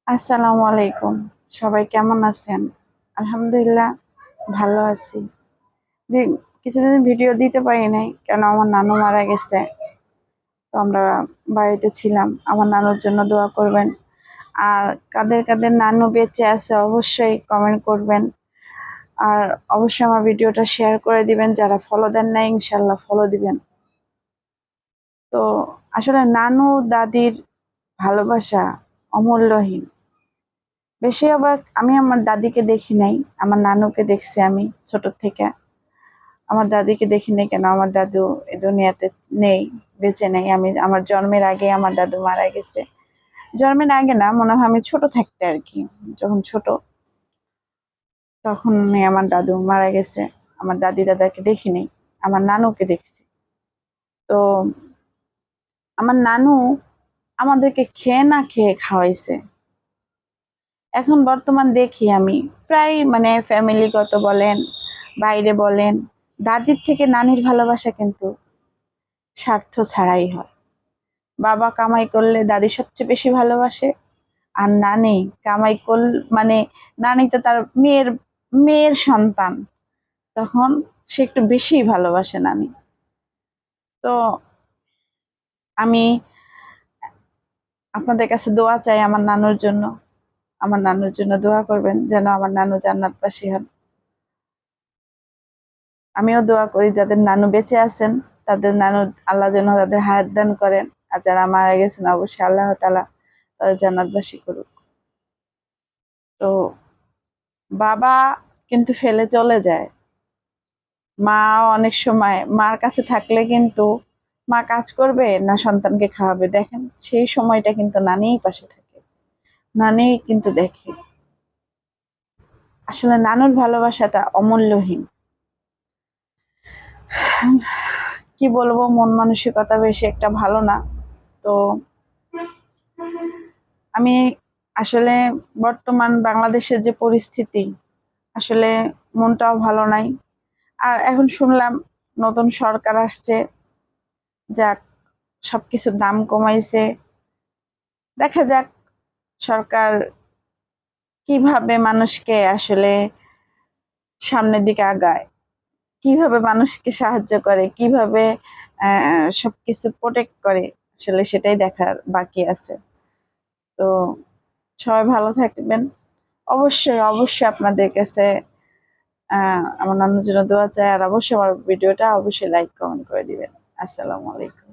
আসসালামু আলাইকুম। সবাই কেমন আছেন? আলহামদুলিল্লাহ ভালো আছি। যে কিছুদিন ভিডিও দিতে পারি নাই কেন আমার নানু মারা গেছে। তো আমরা বাড়িতে ছিলাম। আমার নানুর জন্য দোয়া করবেন। আর কাদের কাদের নানু বেঁচে আছে অবশ্যই কমেন্ট করবেন। আর অবশ্যই আমার ভিডিওটা শেয়ার করে দিবেন। যারা ফলো দেন নাই ইনশাল্লাহ ফলো দিবেন। তো আসলে নানু দাদির ভালোবাসা অমূল্যহীন। বেশি অবাক আমি আমার দাদিকে দেখি নাই, আমার নানুকে দেখছি আমি ছোট থেকে। আমার দাদিকে দেখি নাই কেন আমার দাদু এ দুনিয়াতে নেই, বেঁচে নেই। আমি আমার জন্মের আগে আমার দাদু মারা গেছে। জন্মের আগে না, মনে হয় আমি ছোট থাকতে আর কি, যখন ছোট তখন আমার দাদু মারা গেছে। আমার দাদি দাদাকে দেখি নাই, আমার নানুকে দেখছি। তো আমার নানু আমাদেরকে খেয়ে না খেয়ে খাওয়াইছে। এখন বর্তমান দেখি আমি প্রায় মানে ফ্যামিলিগত বলেন, বাইরে বলেন, দাদির থেকে নানির ভালোবাসা কিন্তু স্বার্থ ছাড়াই হয়। বাবা কামাই করলে দাদি সবচেয়ে বেশি ভালোবাসে। আর নানি কামাই মানে নানি তো তার মেয়ের মেয়ের সন্তান, তখন সে একটু বেশি ভালোবাসে নানি। তো আমি আপনাদের কাছে দোয়া চাই আমার নানুর জন্য। আমার নানুর জন্য দোয়া করবেন যেন আমার নানু জান্নাতবাসী হন। আমিও দোয়া করি যাদের নানু বেঁচে আছেন তাদের নানু আল্লাহ যেন তাদের হায়াত দান করেন। আর যারা মারা গেছেন অবশ্যই আল্লাহ তাআলা তাদের জান্নাতবাসী করুক। তো বাবা কিন্তু ফেলে চলে যায়। মা অনেক সময় মার কাছে থাকলে কিন্তু মা কাজ করবে না সন্তানকে খাওয়াবে, দেখেন সেই সময়টা কিন্তু নানিই পাশে থাকে, নানিই কিন্তু দেখে। আসলে নানুর ভালোবাসাটা অমূল্যহীন। কি বলবো, মন মানসিকতা বেশি একটা ভালো না। তো আমি আসলে বর্তমান বাংলাদেশের যে পরিস্থিতি, আসলে মনটাও ভালো নাই। আর এখন শুনলাম নতুন সরকার আসছে, যাক সবকিছুর দাম কমাইছে। দেখা যাক সরকার কিভাবে মানুষকে আসলে সামনের দিকে আগায়, কিভাবে মানুষকে সাহায্য করে, কিভাবে সবকিছু প্রোটেক্ট করে, আসলে সেটাই দেখার বাকি আছে। তো সবাই ভালো থাকবেন। অবশ্যই অবশ্যই আপনাদের কাছে আমার নানুর জন্য দোয়া চাই। আর অবশ্যই আমার ভিডিওটা অবশ্যই লাইক কমেন্ট করে দিবেন। আসসালামু আলাইকুম।